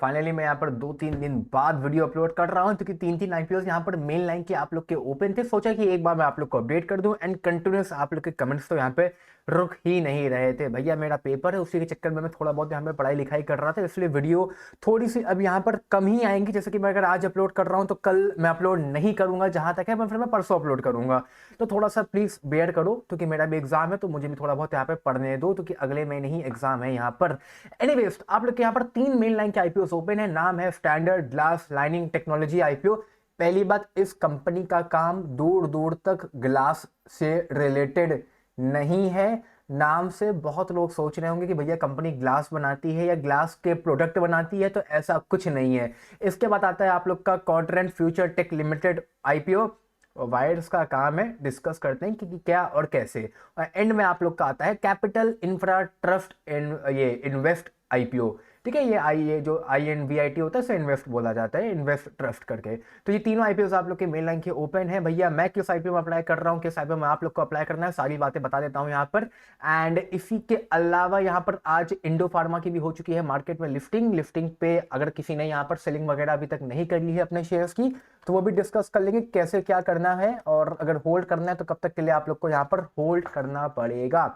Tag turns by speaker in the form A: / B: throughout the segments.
A: Finally मैं यहाँ पर 2-3 दिन बाद वीडियो अपलोड कर रहा हूँ क्योंकि 3-3 आईपीओ यहाँ पर मेन लाइन के आप लोग के ओपन थे। सोचा कि एक बार मैं आप लोग को अपडेट कर दूं एंड कंटिन्यूस आप लोग के कमेंट्स तो यहाँ पे रुक ही नहीं रहे थे। भैया मेरा पेपर है, उसी के चक्कर में मैं थोड़ा बहुत यहाँ पे पढ़ाई लिखाई कर रहा था, इसलिए वीडियो थोड़ी सी अब यहाँ पर कम ही आएंगी। जैसे कि मैं अगर आज अपलोड कर रहा हूँ तो कल मैं अपलोड नहीं करूंगा, जहां तक है फिर मैं परसों अपलोड करूंगा। तो थोड़ा सा प्लीज बेयर करो क्योंकि मेरा भी एग्जाम है, तो मुझे भी थोड़ा बहुत यहाँ पे पढ़ने दो क्योंकि अगले महीने ही एग्जाम है यहाँ पर। एनीवेज आप लोग के यहाँ पर 3 मेन लाइन के आईपीओ ओपन है। नाम है standard glass lining technology IPO. पहली बात, इस कंपनी का काम दूर दूर तक ग्लास से रिलेटेड नहीं है। नाम से बहुत लोग सोच रहे होंगे कि भैया कंपनी ग्लास बनाती है या ग्लास के प्रोडक्ट बनाती है, तो ऐसा कुछ नहीं है। इसके बाद आता है आप लोग का quadrant future tech limited IPO. Wires का काम है, डिस्कस करते हैं कि क्या और कैसे। और एंड में आप लोग का आता है कैपिटल इंफ्रा ट्रस्ट ये इन्वेस्ट आईपीओ। ठीक है, ये जो INVIT होता है इसे इन्वेस्ट बोला जाता है, इन्वेस्ट ट्रस्ट करके। तो ये तीनों आईपीओ आप लोग के मेन लाइन के ओपन है। भैया मैं किस आईपीओ में अप्लाई कर रहा हूँ, किस आईपीओ में आप लोग को अप्लाई करना है, सारी बातें बता देता हूँ यहाँ पर। एंड इसी के अलावा यहाँ पर आज इंडो फार्मा की भी हो चुकी है मार्केट में लिफ्टिंग। लिफ्टिंग पे अगर किसी ने यहाँ पर सेलिंग वगैरह अभी तक नहीं करी है अपने शेयर्स की, तो वो भी डिस्कस कर लेंगे कैसे क्या करना है, और अगर होल्ड करना है तो कब तक के लिए आप लोग को यहाँ पर होल्ड करना पड़ेगा।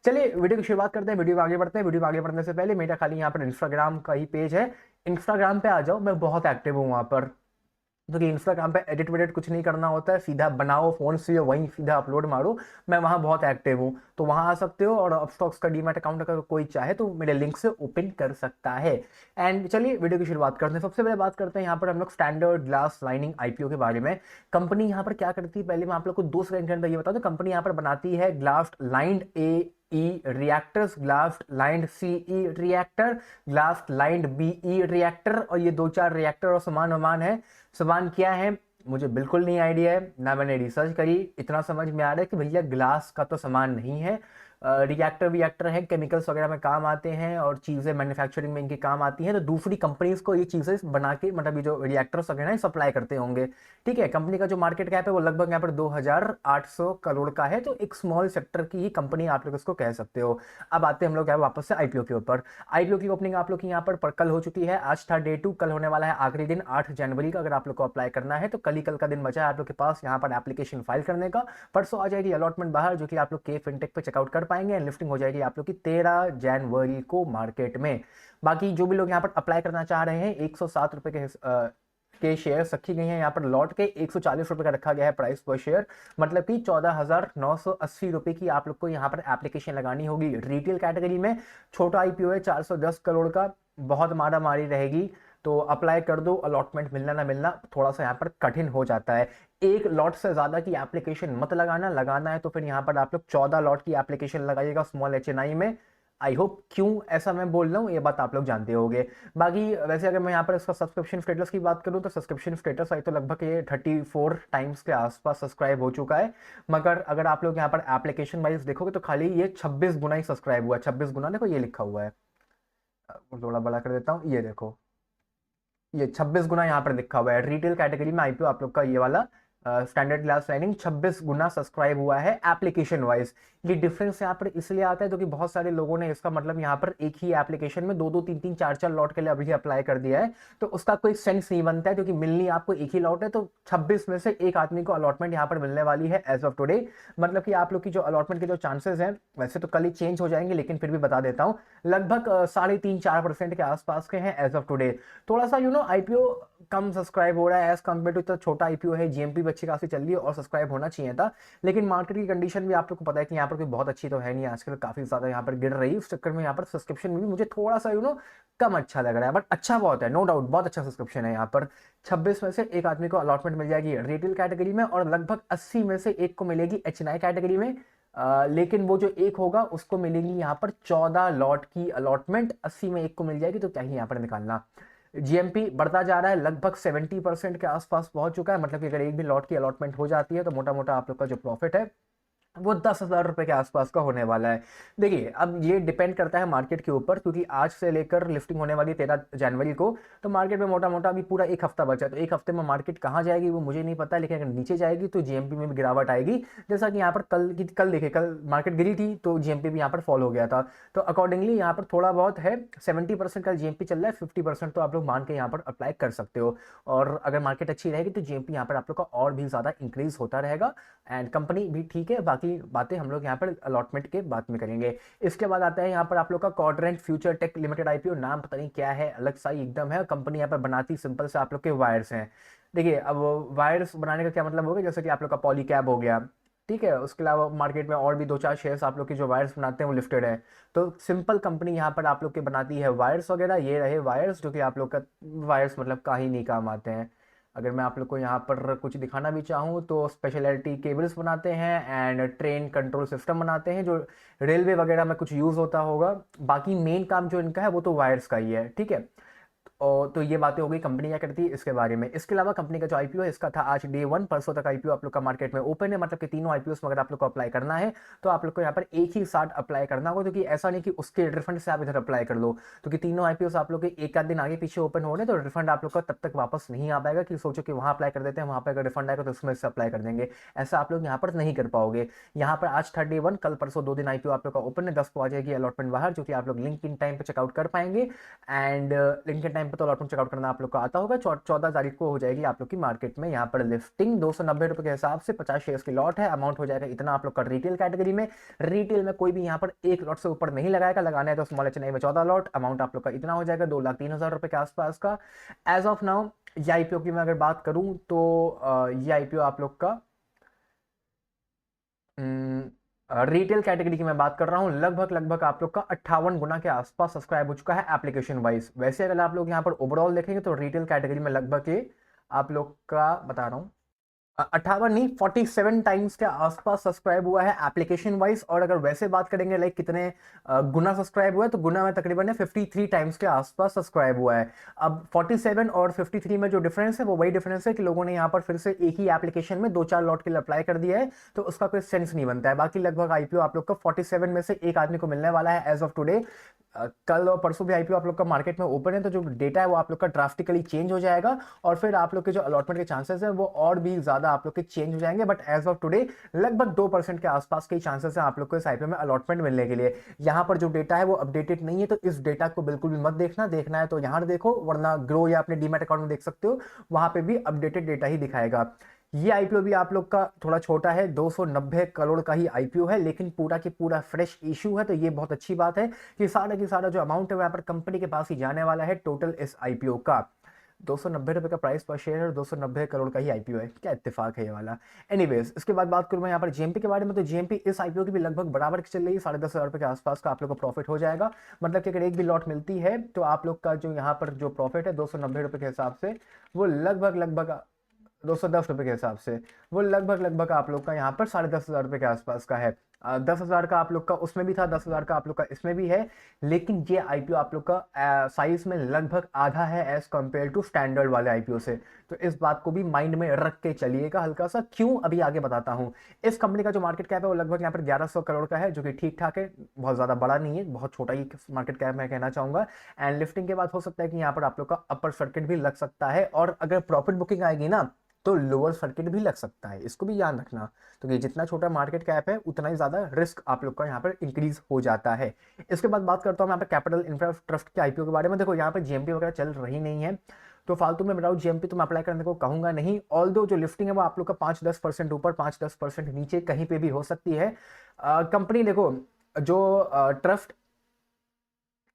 A: चलिए वीडियो की शुरुआत करते हैं, वीडियो में आगे बढ़ते हैं। वीडियो में आगे बढ़ने से पहले मेरा खाली यहाँ पर इंस्टाग्राम का ही पेज है, इंस्टाग्राम पे आ जाओ, मैं बहुत एक्टिव हूँ वहाँ पर। क्योंकि इंस्टाग्राम पे एडिट वेडिट कुछ नहीं करना होता है, सीधा बनाओ फोन से वहीं सीधा अपलोड मारो। मैं वहां बहुत एक्टिव हूँ, तो वहां आ सकते हो। और अपस्टॉक्स का डीमैट अकाउंट अगर कोई चाहे तो मेरे लिंक से ओपन कर सकता है। एंड चलिए वीडियो की शुरुआत करते हैं। सबसे पहले बात करते हैं यहाँ पर हम लोग स्टैंडर्ड ग्लास लाइनिंग आईपीओ के बारे में। कंपनी यहाँ पर क्या करती है, पहले मैं आप लोग को 2 सेकंड के अंदर ये बता दूं। कंपनी यहाँ पर बनाती है glass lined AE reactors, glass lined CE reactor, glass lined BE reactor, और ये 2-4 रिएक्टर और सामान है। सामान क्या है मुझे बिल्कुल नहीं आइडिया है, ना मैंने रिसर्च करी। इतना समझ में आ रहा है कि भैया ग्लास का तो सामान नहीं है, रिएक्टर विएक्टर है, केमिकल्स वगैरह में काम आते हैं और चीज़ें मैन्युफैक्चरिंग में इनकी काम आती हैं। तो दूसरी कंपनीज को ये चीज़ें बना के, मतलब ये जो रिएक्टर्स वगैरह हैं सप्लाई करते होंगे। ठीक है, कंपनी का जो मार्केट कैप है वो लगभग यहाँ पर 2800 करोड़ का है। तो एक स्मॉल सेक्टर की ही कंपनी आप लोग इसको कह सकते हो। अब आते हैं हम लोग यहाँ वापस से आईपीओ के ऊपर। आईपीओ की ओपनिंग आप लोग की यहाँ पर कल हो चुकी है। आज था डे 2, कल होने वाला है आखिरी दिन 8 जनवरी का। अगर आप लोग को अप्लाई करना है तो कल ही कल का दिन बचा है आप लोग के पास यहाँ पर एप्लीकेशन फाइल करने का। परसों आ जाएगी अलॉटमेंट बाहर, जो कि आप लोग के फिनटेक पे चेकआउट कर पाएंगे। एंड लिफ्टिंग हो जाएगी आप लोग की 13 जनवरी को मार्केट में। बाकी जो भी लोग यहाँ पर अप्लाई करना चाह रहे हैं, 107 रुपए के शेयर रखी गई हैं यहाँ पर लॉट के। 140 रुपए का रखा गया है प्राइस पर शेयर, मतलब कि 14,980 रुपए की आप लोग को यहाँ पर एप्लीकेशन लगानी होगी। रिटेल कैटेगरी में छोटा आईपीओ है 410 करोड़ का, बहुत मारा मारी रहेगी। तो अप्लाई कर दो, अलॉटमेंट मिलना ना मिलना थोड़ा सा यहाँ पर कठिन हो जाता है। एक लॉट से ज्यादा की एप्लीकेशन मत लगाना, लगाना है तो फिर यहाँ पर आप लोग 14 लॉट की एप्लीकेशन लगाइएगा स्मॉल HNI में। आई होप, क्यों ऐसा मैं बोल रहा हूँ ये बात आप लोग जानते होंगे। बाकी वैसे अगर मैं यहाँ पर इसका सब्सक्रिप्शन स्टेटस की बात करूँ तो सब्सक्रिप्शन स्टेटस आई तो लगभग ये 34 टाइम्स के आसपास सब्सक्राइब हो चुका है। मगर अगर आप लोग यहाँ पर एप्लीकेशन वाइज देखोगे तो खाली ये 26 गुना ही सब्सक्राइब हुआ है। 26 गुना देखो ये लिखा हुआ है, थोड़ा बड़ा कर देता हूँ, ये देखो ये 26 गुना यहाँ पर लिखा हुआ है। रिटेल कैटेगरी में आईपीओ आप लोग का ये वाला स्टैंडर्ड ग्लास लाइनिंग 26 गुना सब्सक्राइब हुआ है एप्लीकेशन वाइज। ये डिफरेंस यहाँ पर इसलिए आता है क्योंकि बहुत सारे लोगों ने इसका मतलब यहाँ पर एक ही एप्लीकेशन में 2-2 3-3 4-4 लॉट के लिए अभी अप्लाई कर दिया है। तो उसका कोई सेंस नहीं बनता है क्योंकि मिलनी आपको एक ही लॉट है। तो 26 में से एक आदमी को अलॉटमेंट यहाँ पर मिलने वाली है एज ऑफ टुडे। मतलब कि आप लोग की जो अलॉटमेंट के जो चांसेस हैं, वैसे तो कल ही चेंज हो जाएंगे लेकिन फिर भी बता देता हूँ, लगभग 3.5-4% के आसपास के हैं एज ऑफ टुडे। थोड़ा सा आईपीओ कम सब्सक्राइब हो रहा है एज कम्पेयर टू, इतना छोटा आईपीओ है, जीएमपी भी अच्छी खासी चल रही है और सब्सक्राइब होना चाहिए था। लेकिन मार्केट की कंडीशन भी आप लोग को पता है कि यहाँ पर कोई बहुत अच्छी तो है नहीं आजकल, काफी ज्यादा यहाँ पर गिर रही है। उस चक्कर में यहाँ पर सब्सक्रिप्शन भी मुझे थोड़ा सा कम अच्छा लग रहा है, बट अच्छा बहुत है, नो डाउट बहुत अच्छा सब्सक्रिप्शन है यहाँ पर। 26 में से एक आदमी को अलॉटमेंट मिल जाएगी रिटेल कैटेगरी में, और लगभग 80 में से एक को मिलेगी HNI कैटेगरी में। लेकिन वो जो एक होगा उसको मिलेगी यहाँ पर 14 लॉट की अलॉटमेंट, 80 में एक को मिल जाएगी। तो क्या ही यहाँ पर निकालना। जीएमपी बढ़ता जा रहा है, लगभग 70% के आसपास पहुंच चुका है। मतलब कि अगर एक भी लॉट की अलॉटमेंट हो जाती है तो मोटा मोटा आप लोग का जो प्रॉफिट है वो 10,000 रुपये के आसपास का होने वाला है। देखिए अब ये डिपेंड करता है मार्केट के ऊपर, क्योंकि आज से लेकर लिफ्टिंग होने वाली 13 जनवरी को, तो मार्केट में मोटा मोटा अभी पूरा एक हफ्ता बचा है। तो एक हफ्ते में मार्केट कहाँ जाएगी वो मुझे नहीं पता, लेकिन अगर नीचे जाएगी तो जीएमपी में भी गिरावट आएगी। जैसा कि यहाँ पर कल देखिए, कल मार्केट गिरी थी तो जीएमपी भी यहाँ पर फॉल हो गया था। तो अकॉर्डिंगली यहाँ पर थोड़ा बहुत है, 70% का जीएमपी चल रहा है, 50% तो आप लोग मान के यहाँ पर अप्लाई कर सकते हो। और अगर मार्केट अच्छी रहेगी तो जीएमपी यहाँ पर आप लोग का और भी ज़्यादा इंक्रीज होता रहेगा, एंड कंपनी भी ठीक है। बाकी बातें हम लोग यहाँ पर अलॉटमेंट के बाद में करेंगे। इसके बाद आता है यहाँ पर आप लोग का quadrant future tech limited IPO, नाम पता नहीं क्या है, अलग सा ही एकदम है। कंपनी यहाँ पर बनाती सिंपल से आप लोग के वायर्स हैं। देखिए अब वायर्स बनाने का क्या मतलब होगा, जैसे कि आप लोग का पॉलीकैब हो गया, ठीक है, उसके अलावा मार्केट में और भी दो चार शेयर्स आप लोग की जो वायर्स बनाते हैं वो लिफ्टेड है। तो सिंपल कंपनी यहाँ पर आप लोग के बनाती है वायर्स वगैरह, ये रहे वायर्स जो कि आप लोग का वायर्स मतलब का ही नहीं काम आते हैं। अगर मैं आप लोग को यहाँ पर कुछ दिखाना भी चाहूँ तो स्पेशलिटी केबल्स बनाते हैं एंड ट्रेन कंट्रोल सिस्टम बनाते हैं, जो रेलवे वगैरह में कुछ यूज़ होता होगा। बाकी मेन काम जो इनका है वो तो वायर्स का ही है, ठीक है। और तो ये बातें हो गई कंपनी क्या करती है इसके बारे में। इसके अलावा कंपनी का जो आईपीओ है इसका था आज डे 1, परसों तक आईपीओ आप लोग का मार्केट में ओपन है। मतलब कि तीनों आईपीओ में अगर आप लोग को अप्लाई करना है तो आप लोग को यहाँ पर एक ही साथ अप्लाई करना होगा, क्योंकि ऐसा नहीं कि उसके रिफंड से आप इधर अप्लाई कर लो। क्योंकि तीनों आईपीओ आप लोग के एक आध दिन आगे पीछे ओपन हो रहे हैं, तो रिफंड आप लोग का तब तक वापस नहीं आ पाएगा कि सोचो कि वहाँ अप्लाई कर देते हैं, वहाँ पर अगर रिफंड आएगा तो उसमें से अप्लाई कर देंगे। ऐसा आप लोग यहाँ पर नहीं कर पाओगे। यहाँ पर आज था डे 1, कल परसों 2 दिन आईपीओ आप लोग का ओपन है। 10 को आ जाएगी अलॉटमेंट बाहर, जो कि आप लोग लिंक इन टाइम पे चेकआउट कर पाएंगे। एंड लिंक इन टाइम पे तो अलॉटमेंट चेकआउट करना आप लोग को आता होगा। 14 तारीख को हो जाएगी आप लोग की मार्केट में यहाँ पर लिफ्टिंग। 290 रुपए के हिसाब से 50 शेयर्स की लॉट है, अमाउंट हो जाएगा इतना आप लोग का रिटेल कैटेगरी में। रिटेल में कोई भी यहाँ पर एक लॉट से ऊपर नहीं लगाएगा, लगाना है तो स्मॉल एच में 14 लॉट, अमाउंट आप लोग का इतना हो जाएगा 2,03,000 रुपए के आसपास का एज ऑफ नाउ। ये आईपीओ की मैं अगर बात करूं तो ये आईपीओ आप लोग का रिटेल कैटेगरी की मैं बात कर रहा हूँ, लगभग लगभग आप लोग का 58 गुना के आसपास सब्सक्राइब हो चुका है एप्लीकेशन वाइज। वैसे अगर आप लोग यहाँ पर ओवरऑल देखेंगे तो रिटेल कैटेगरी में लगभग ये आप लोग का बता रहा हूँ 58 नहीं 47 टाइम्स के आसपास सब्सक्राइब हुआ है एप्लीकेशन वाइज। और अगर वैसे बात करेंगे लाइक कितने गुना सब्सक्राइब हुआ है, तो गुना में तकरीबन 53 टाइम्स के आसपास सब्सक्राइब हुआ है। अब 47 और 53 में जो डिफरेंस है वो वही डिफरेंस है कि लोगों ने यहाँ पर फिर से एक ही एप्लीकेशन में दो चार लॉट के लिए अप्लाई कर दिया है, तो उसका कोई सेंस नहीं बनता है। बाकी लगभग आईपीओ आप लोग का 47 में से एक आदमी को मिलने वाला है एज ऑफ टुडे। कल और परसों भी आईपीओ आप लोग का मार्केट में ओपन है, तो जो डेटा है वो आप लोग का ड्रास्टिकली चेंज हो जाएगा, और फिर आप लोग के जो अलॉटमेंट के चांसेस है वो और भी ज्यादा आप लोग के चेंज हो जाएंगे। बट एज ऑफ टुडे लगभग 2% के आसपास के चांसेस है आप लोग को इस आईपीओ में अलॉटमेंट मिलने के लिए। यहाँ पर जो डेटा है वो अपडेटेड नहीं है, तो इस डेटा को बिल्कुल भी मत देखना, देखना है तो यहाँ देखो, वरना ग्रो या अपने डीमैट अकाउंट में देख सकते हो, वहां पे भी अपडेटेड डेटा ही दिखाएगा। ये आईपीओ भी आप लोग का थोड़ा छोटा है, 290 करोड़ का ही आईपीओ है, लेकिन पूरा की पूरा फ्रेश इशू है, तो ये बहुत अच्छी बात है कि सारा की सारा जो अमाउंट है वो यहाँ पर कंपनी के पास ही जाने वाला है टोटल इस आईपीओ का। 290 रुपए का प्राइस पर शेयर और 290 करोड़ का ही आईपीओ है, क्या इत्तेफाक है ये वाला। एनीवेज, इसके बाद बात करूं मैं यहाँ पर जीएमपी के बारे में, तो जीएमपी इस आईपीओ की भी लगभग बराबर की चल रही है, 10,500 रुपए के आसपास का आप लोग को प्रॉफिट हो जाएगा। मतलब कि अगर एक भी लॉट मिलती है तो आप लोग का जो यहाँ पर जो प्रॉफिट है 290 रुपए के हिसाब से, वो लगभग लगभग 210 रुपए के हिसाब से वो लगभग लगभग आप लोग का यहाँ पर 10,500 रुपए के आसपास का है। 10,000 का आप लोग का उसमें भी था, 10,000 का आप लोग का इसमें भी है, लेकिन ये आईपीओ आप लोग का साइज में लगभग आधा है एज कंपेयर टू स्टैंडर्ड वाले आईपीओ से। तो इस बात को भी माइंड में रख के चलिएगा हल्का सा, क्यों अभी आगे बताता हूँ। इस कंपनी का जो मार्केट कैप है वो लगभग यहाँ पर 1100 करोड़ का है, जो कि ठीक ठाक है, बहुत ज्यादा बड़ा नहीं है, बहुत छोटा ही मार्केट कैप मैं कहना चाहूंगा। एंड लिफ्टिंग के बाद हो सकता है कि यहाँ पर आप लोग का अपर सर्किट भी लग सकता है, और अगर प्रॉफिट बुकिंग आएगी ना तो लोअर सर्किट भी लग सकता है, इसको भी ध्यान रखना। तो ये जितना छोटा मार्केट कैप है उतना ही ज्यादा रिस्क आप लोग का यहाँ पर इंक्रीज हो जाता है। इसके बाद बात करता हूँ मैं यहाँ पर कैपिटल इंफ्रा ट्रस्ट के आईपीओ के बारे में। देखो यहाँ पर जीएमपी वगैरह चल रही नहीं है, तो फालतू में विदाउट जीएमपी तो मैं अप्लाई करने को कहूंगा नहीं। ऑल्दो जो लिफ्टिंग है वो आप लोग का 5-10% ऊपर 5-10% नीचे कहीं पे भी हो सकती है। कंपनी देखो, जो ट्रस्ट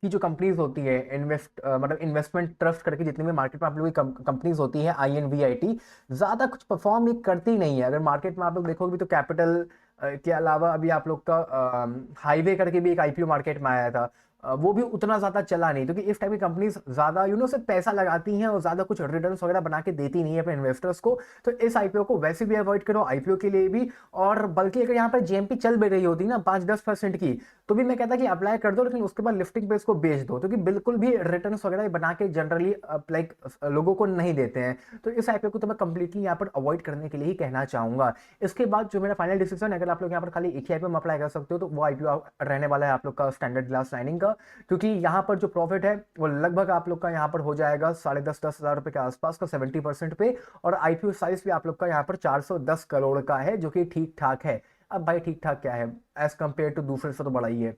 A: की जो कंपनीज होती है मतलब इन्वेस्टमेंट ट्रस्ट करके जितनी भी मार्केट में आप लोग की कंपनीज होती है INVIT, ज्यादा कुछ परफॉर्म ये करती नहीं है। अगर मार्केट में आप लोग देखोगे भी तो कैपिटल के अलावा अभी आप लोग का हाईवे करके भी एक आईपीओ मार्केट में आया था, वो भी उतना ज़्यादा चला नहीं, क्योंकि इस टाइप की कंपनीज ज़्यादा सिर्फ पैसा लगाती हैं और ज़्यादा कुछ रिटर्न्स वगैरह बना के देती नहीं है अपने इन्वेस्टर्स को। तो इस आईपीओ को वैसे भी अवॉइड करो, आईपीओ के लिए भी। और बल्कि अगर यहाँ पर जेएमपी चल भी रही होती ना 5-10% की, तो भी मैं कहता कि अप्लाई कर दो, लेकिन उसके बाद लिफ्टिंग पे इसको बेच दो, क्योंकि बिल्कुल भी रिटर्न्स वगैरह बना के जनरली लाइक लोगों को नहीं देते हैं। तो इस आईपीओ को तो मैं कंप्लीटली यहाँ पर अवॉइड करने के लिए ही कहना चाहूंगा। इसके बाद जो मेरा फाइनल डिसीजन, अगर आप लोग यहाँ पर खाली एक ही आईपीओ में अप्लाई कर सकते हो, तो वो आईपीओ रहने वाला है आप लोग का स्टैंडर्ड ग्लास लाइनिंग का। क्योंकि यहाँ पर जो प्रॉफिट है वो लगभग आप लोग का यहाँ पर हो जाएगा 10.5-10 हज़ार रुपए के आसपास का 70% पे। और आईपीओ साइज भी आप लोग का यहाँ पर 410 करोड़ का है, जो कि ठीक ठाक है। अब भाई ठीक ठाक क्या है, एज कंपेयर टू दूसरे से तो बड़ा ही है।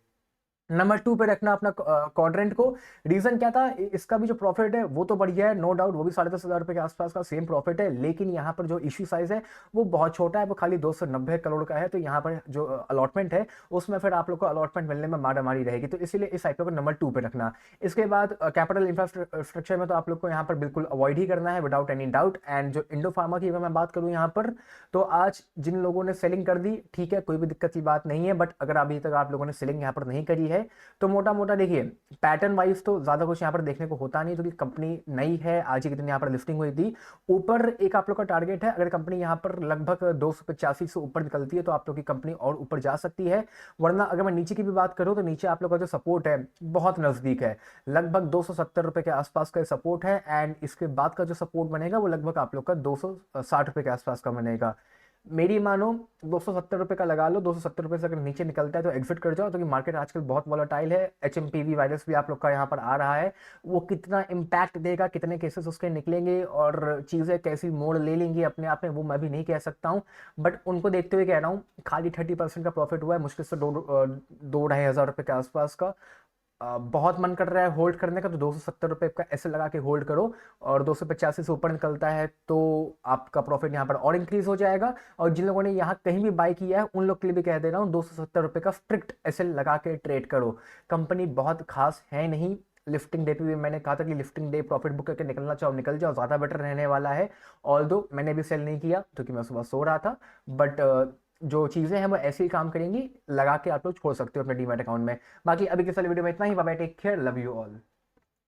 A: नंबर 2 पे रखना अपना क्वाड्रेंट को। रीजन क्या था, इसका भी जो प्रॉफिट है वो तो बढ़िया है, नो डाउट, वो भी 10.5 हज़ार रुपए के आसपास का सेम प्रॉफिट है। लेकिन यहाँ पर जो इश्यू साइज है वो बहुत छोटा है, वो खाली 290 करोड़ का है। तो यहाँ पर जो अलॉटमेंट है उसमें फिर आप लोग को अलॉटमेंट मिलने में मारामारी रहेगी, तो इसीलिए इस आईपीओ को नंबर 2 पे रखना। इसके बाद कैपिटल इंफ्रास्ट्रक्चर में तो आप लोग को यहाँ पर बिल्कुल अवॉइड ही करना है विदाउट एनी डाउट। एंड जो इंडो फार्मा की अगर मैं बात करूँ यहाँ पर, तो आज जिन लोगों ने सेलिंग कर दी, ठीक है, कोई भी दिक्कत की बात नहीं है। बट अगर अभी तक आप लोगों ने सेलिंग यहाँ पर नहीं करी है, तो मोटा मोटा देखिए, पैटर्न वाइज तो ज्यादा कुछ यहाँ पर देखने को होता नहीं, क्योंकि कंपनी नई है, आज ही के दिन यहाँ पर लिस्टिंग हुई थी। ऊपर एक आप लोग का टारगेट है, अगर कंपनी यहाँ पर लगभग 285 से ऊपर निकलती है तो आप लोग की कंपनी और ऊपर जा सकती है। वरना अगर मैं नीचे की भी बात करूँ, तो नीचे आप लोग का जो सपोर्ट है बहुत नजदीक है, लगभग 270 रुपए के आसपास का सपोर्ट है। एंड इसके बाद का जो सपोर्ट बनेगा वो लगभग आप लोग का 260 रुपए के आसपास का बनेगा। मेरी मानो 270 रुपए का लगा लो, 270 रुपए से अगर नीचे निकलता है तो एग्जिट कर जाओ, क्योंकि मार्केट आजकल बहुत वॉलेटाइल है। एचएमपीवी वायरस भी आप लोग का यहाँ पर आ रहा है, वो कितना इम्पैक्ट देगा, कितने केसेस उसके निकलेंगे और चीज़ें कैसी मोड़ ले लेंगी अपने आप में, वो मैं भी नहीं कह सकता हूँ। बट उनको देखते हुए कह रहा हूँ, खाली 30% का प्रॉफिट हुआ है, मुश्किल से 2-2.5 हज़ार रुपए के आसपास का। बहुत मन कर रहा है होल्ड करने का, तो 270 रुपए का ऐसे लगा के होल्ड करो। और 285 से ऊपर निकलता है तो आपका प्रॉफिट यहाँ पर और इंक्रीज हो जाएगा। और जिन लोगों ने यहाँ कहीं भी बाय किया है उन लोग के लिए भी कह दे रहा हूँ, 270 रुपए का स्ट्रिक्ट ऐसे लगा के ट्रेड करो। कंपनी बहुत खास है नहीं। लिफ्टिंग डे पे भी मैंने कहा था कि लिफ्टिंग डे प्रॉफिट बुक करके निकलना चाहो निकल जाओ, ज़्यादा बेटर रहने वाला है। ऑल दो मैंने भी सेल नहीं किया क्योंकि मैं सुबह सो रहा था। बट जो चीज़ें हैं वो ऐसे ही काम करेंगी, लगा के आप लोग छोड़ सकते हो अपने डीमैट अकाउंट में। बाकी अभी के साल वीडियो में इतना ही। Bye bye, take care, love you all.